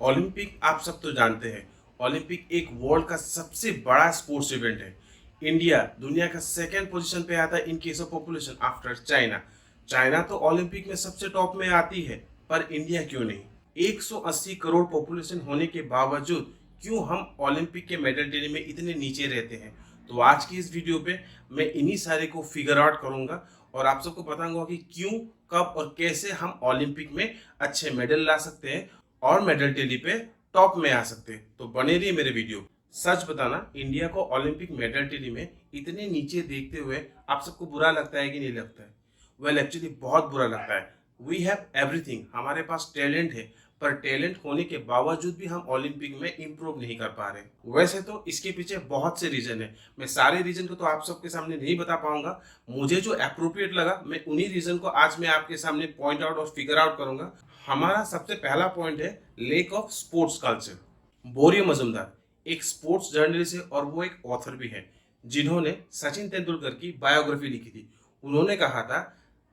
Olympic आप सब तो जानते हैं। ओलंपिक एक वर्ल्ड का सबसे बड़ा स्पोर्ट्स इवेंट है। इंडिया दुनिया का सेकेंड पोजीशन पे आता है in case of population after China. China तो ओलंपिक में सबसे टॉप में आती है, पर इंडिया क्यों नहीं? 180 करोड़ पॉपुलेशन होने के बावजूद क्यों हम ओलंपिक के मेडल टेली में इतने नीचे रहते हैं? तो आज की इस वीडियो पे मैं इन्हीं सारे को फिगर आउट करूंगा और आप सबको बताऊंगा कि क्यों, कब और कैसे हम ओलंपिक में अच्छे मेडल ला सकते हैं और मेडल टेली पे टॉप में आ सकते हैं। तो बने रहिए मेरे वीडियो। सच बताना, इंडिया को ओलंपिक मेडल टेली में इतने नीचे देखते हुए आप सबको बुरा लगता है कि नहीं लगता है? वेल एक्चुअली बहुत बुरा लगता है। वी हैव एवरीथिंग, हमारे पास टैलेंट है, पर टैलेंट होने के बावजूद भी हम ओलंपिक में इम्प्रूव नहीं कर पा रहे। वैसे तो इसके पीछे बहुत से रीजन है। मैं सारे रीजन को तो आप सबके सामने नहीं बता पाऊंगा। मुझे जो अप्रोप्रिएट लगा मैं उन्हीं रीजन को आज मैं आपके सामने पॉइंट आउट और फिगर आउट करूंगा। हमारा सबसे पहला पॉइंट है लेक ऑफ स्पोर्ट्स कल्चर। बोरियो मजुमदार एक स्पोर्ट्स जर्नलिस्ट है और वो एक ऑथर भी है, जिन्होंने सचिन तेंदुलकर की बायोग्राफी लिखी थी। उन्होंने कहा था,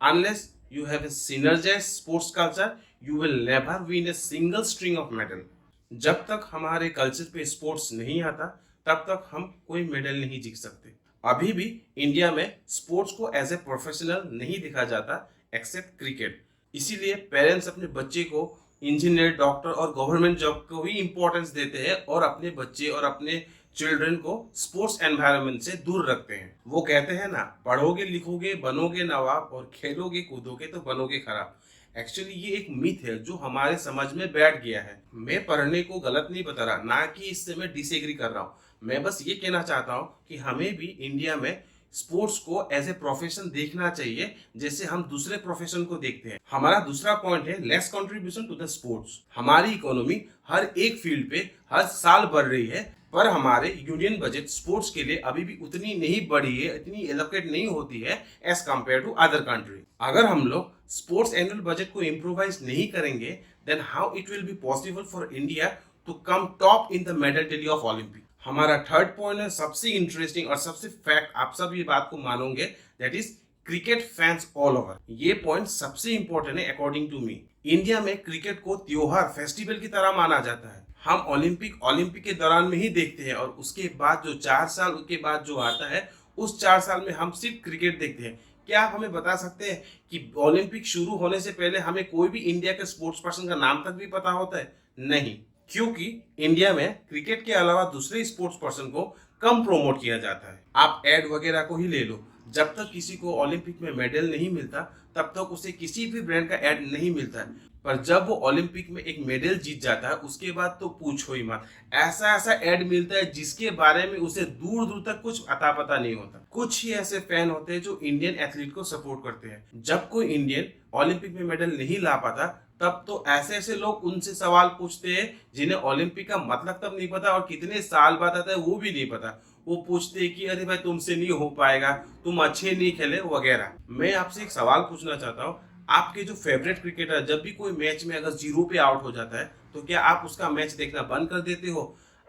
unless you have a synergized sports culture, you will never win a single string of medal. जब तक हमारे कल्चर पे स्पोर्ट्स नहीं आता तब तक हम कोई मेडल नहीं जीत सकते। अभी भी इंडिया में स्पोर्ट्स को एज ए प्रोफेशनल नहीं देखा जाता एक्सेप्ट क्रिकेट। इसीलिए पेरेंट्स अपने बच्चे को इंजीनियर, डॉक्टर और गवर्नमेंट जॉब को ही इंपॉर्टेंस देते हैं और अपने बच्चे और अपने चिल्ड्रन को स्पोर्ट्स एनवायरनमेंट से दूर रखते हैं। वो कहते हैं ना, पढ़ोगे लिखोगे बनोगे नवाब और खेलोगे कूदोगे तो बनोगे खराब। एक्चुअली ये एक मिथ है जो हमारे समझ में बैठ गया है। मैं पढ़ने को गलत नहीं बता रहा, ना कि इससे मैं डिसएग्री कर रहा हूँ। मैं बस ये कहना चाहता हूँ कि हमें भी इंडिया में स्पोर्ट्स को एज ए प्रोफेशन देखना चाहिए, जैसे हम दूसरे प्रोफेशन को देखते हैं। हमारा दूसरा पॉइंट है less contribution to the sports. हमारी इकोनॉमी हर एक फील्ड पे हर साल बढ़ रही है, पर हमारे यूनियन बजट स्पोर्ट्स के लिए अभी भी उतनी नहीं बढ़ी है, इतनी एलोकेट नहीं होती है as compare to other country. अगर हम लोग स्पोर्ट्स एनुअल बजट को इम्प्रोवाइज नहीं करेंगे, then how it will be possible for India to come top in the medal tally of Olympic. हमारा थर्ड पॉइंट है सबसे इंटरेस्टिंग और सबसे फैक्ट, आप सब ये बात को मानोगे, that is cricket fans all over. ये पॉइंट सबसे इंपॉर्टेंट है अकॉर्डिंग टू मी। इंडिया में क्रिकेट को त्योहार, फेस्टिवल की तरह माना जाता है। हम ओलंपिक के दौरान में ही देखते हैं और उसके बाद जो 4 साल के बाद जो आता है, उस 4 साल में हम सिर्फ क्रिकेट देखते हैं। क्या आप हमें बता सकते हैं कि ओलंपिक शुरू होने से पहले हमें कोई भी इंडिया के स्पोर्ट्स पर्सन का नाम तक भी पता होता है? नहीं, क्योंकि इंडिया में क्रिकेट के अलावा दूसरे स्पोर्ट्स पर्सन को कम प्रोमोट किया जाता है। आप एड वगैरह को ही ले लो, जब तक किसी को ओलंपिक में मेडल नहीं मिलता तब तक उसे किसी भी ब्रांड का एड नहीं मिलता है। पर जब वो ओलंपिक में एक मेडल जीत जाता है, उसके बाद तो पूछो ही मत। ऐसा ऐसा एड मिलता है जिसके बारे में उसे दूर दूर तक कुछ अता पता नहीं होता। कुछ ही ऐसे फैन होते हैं जो इंडियन एथलीट को सपोर्ट करते हैं। जब कोई इंडियन ओलंपिक में मेडल नहीं ला पाता, तब तो ऐसे ऐसे लोग उनसे सवाल पूछते हैं जिन्हें ओलंपिक का मतलब तब नहीं पता और कितने साल बाद आता है वो भी नहीं पता। वो पूछते हैं कि अरे भाई तुमसे नहीं हो पाएगा, तुम अच्छे नहीं खेले वगैरह। मैं आपसे एक सवाल पूछना चाहता हूँ, आपके जो फेवरेट क्रिकेटर जब भी कोई मैच में अगर 0 पे आउट हो जाता है, तो क्या आप उसका मैच देखना बंद कर देते हो?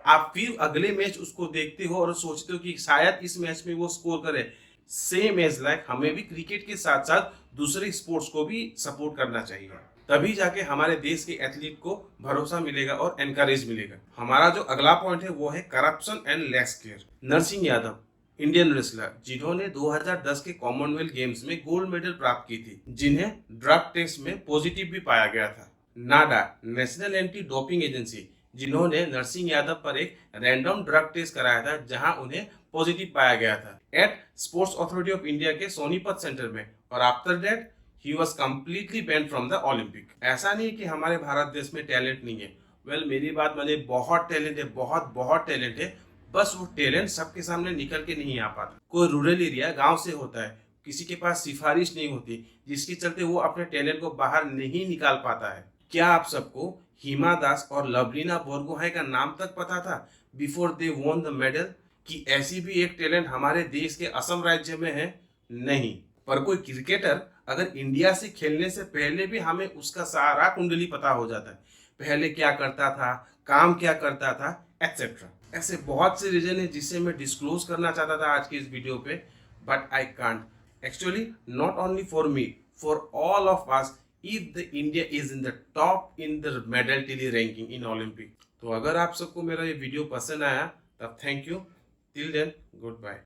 आप फिर अगले मैच उसको देखते हो और सोचते हो कि शायद इस मैच में वो स्कोर करे? सेम एज लाइक हमें भी क्रिकेट के साथ साथ दूसरे स्पोर्ट्स को भी सपोर्ट करना चाहिए, तभी जाके हमारे देश के एथलीट को भरोसा मिलेगा और एनकरेज मिलेगा। हमारा जो अगला पॉइंट है वो है corruption and less care. Narsingh Yadav, Indian wrestler जिन्होंने 2010 के कॉमनवेल्थ गेम्स में गोल्ड मेडल प्राप्त की थी, जिन्हें ड्रग टेस्ट में पॉजिटिव भी पाया गया था। नाडा, नेशनल एंटी डोपिंग एजेंसी, जिन्होंने नरसिंह यादव पर एक रैंडम ड्रग टेस्ट कराया था जहां उन्हें पॉजिटिव पाया गया था eight sports authority of India के सोनीपत सेंटर में, और after that he was completely ban from the Olympic. ऐसा नहीं कि हमारे भारत देश में टैलेंट नहीं है। वेल मेरी बात माने, बहुत टैलेंट है, बहुत बहुत टैलेंट है, बस वो टैलेंट सबके सामने निकल के नहीं आ पाता। कोई रूरल एरिया गांव से होता है, किसी के पास सिफारिश नहीं होती, जिसके चलते वो अपने टैलेंट को बाहर नहीं निकाल पाता है। क्या आप सबको हिमा दास और लवलीना बोरगोहाई का नाम तक पता था before they won the medal, कि ऐसी भी एक टैलेंट हमारे देश के असम राज्य में है? नहीं। पर कोई क्रिकेटर अगर इंडिया से खेलने से पहले भी हमें उसका सारा कुंडली पता हो जाता है, पहले क्या करता था, काम क्या करता था, एक्सेट्रा। ऐसे बहुत से रीजन है जिसे मैं डिस्क्लोज करना चाहता था आज की इस वीडियो पे, but I can't. Actually not only for me, for all of us, if the India is in the top in the medal tally ranking in Olympic. तो अगर आप सबको मेरा ये वीडियो पसंद आया तब thank you. Till then good bye.